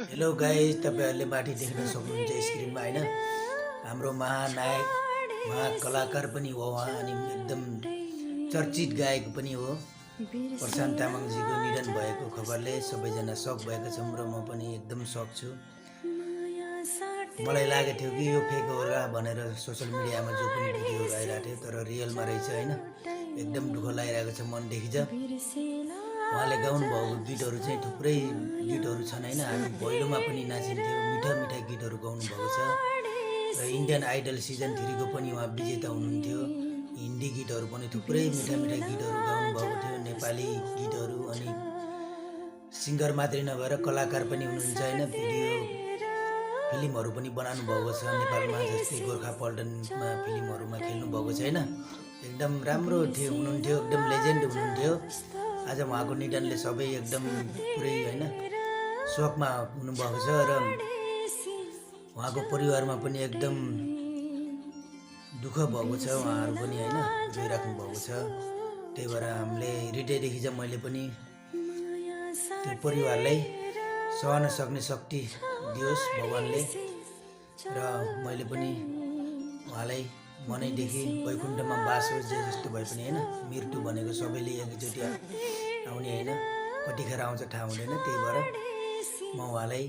Hello guys, तपाईहरुले माथि देख्न सक्नुहुन्छ स्क्रिनमा हैन। हाम्रो महानायक महाकलाकार पनि हो उहाँ, अनि एकदम चर्चित गायक पनि हो। प्रशान्त तामाङजीको निधन भएको खबरले सबैजना सक भएका छौँ र म पनि एकदम सक छु। मलाई लागेको थियो कि यो फेक होला भनेर सोशल मिडियामा जो पनि भिडियोहरु आइरहेको थियो, तर रियलमा रहेछ हैन। एकदम दुःख लागिरहेको छ मनदेखि चाहिँ। उहाँले गाउनु भएको गीतहरु चाहिँ थुप्रै गीतहरु छन् हैन। हामी भैलोमा पनि नाचिन्थ्यौं, मिठा मिठा गीतहरु गाउनु भएको छ र इन्डियन आइडल सिजन 3 को पनि उहाँ विजेता हुनुहुन्थ्यो। हिन्दी गीतहरु पनि थुप्रै मिठा मिठा गीतहरु गाउनु भएको थियो, नेपाली गीतहरु। अनि सिंगर मात्रै नभएर कलाकार पनि हुनुहुन्छ हैन। भिडियो फिल्महरु पनि बनाउनु भएको छ नेपालमा, जस्तै गोरखा पल्टनमा फिल्महरुमा खेल्नु भएको छ हैन। एकदम राम्रो थियो हुनुहुन्थ्यो, एकदम लेजेन्ड हुनुहुन्थ्यो। आज उहाँको निधनले सबै एकदम पुरै हैन शोकमा हुनुभएको छ र उहाँको परिवारमा पनि एकदम दुःख भएको छ। उहाँहरु पनि हैन रोइराख्नु भएको छ। त्यही भएर हामीले हृदयदेखि चाहिँ मैले पनि त्यो परिवारलाई सहन सक्ने शक्ति दियोस् भगवानले, र मैले पनि उहाँलाई मनैदेखि वैकुण्ठमा बास होस् जे जस्तो भए पनि हैन। मृत्यु भनेको सबैले एकैचोटि आउने हैन, कतिखेर आउँछ थाहा हुँदैन। त्यही भएर म उहाँलाई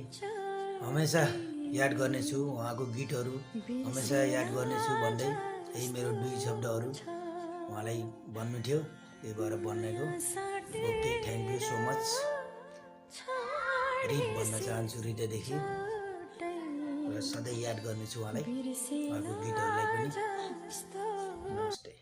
हमेशा याद गर्नेछु, उहाँको गीतहरु हमेशा याद गर्नेछु भन्दै यही मेरो दुई शब्दहरु उहाँलाई भन्नु थियो। त्यही भएर भनेको। Okay, thank you so much. RIP भन्न चाहन्छु हृदयदेखि, र सधैँ याद गर्नेछु उहाँलाई, उहाँको गीतहरुलाई पनि। नमस्ते।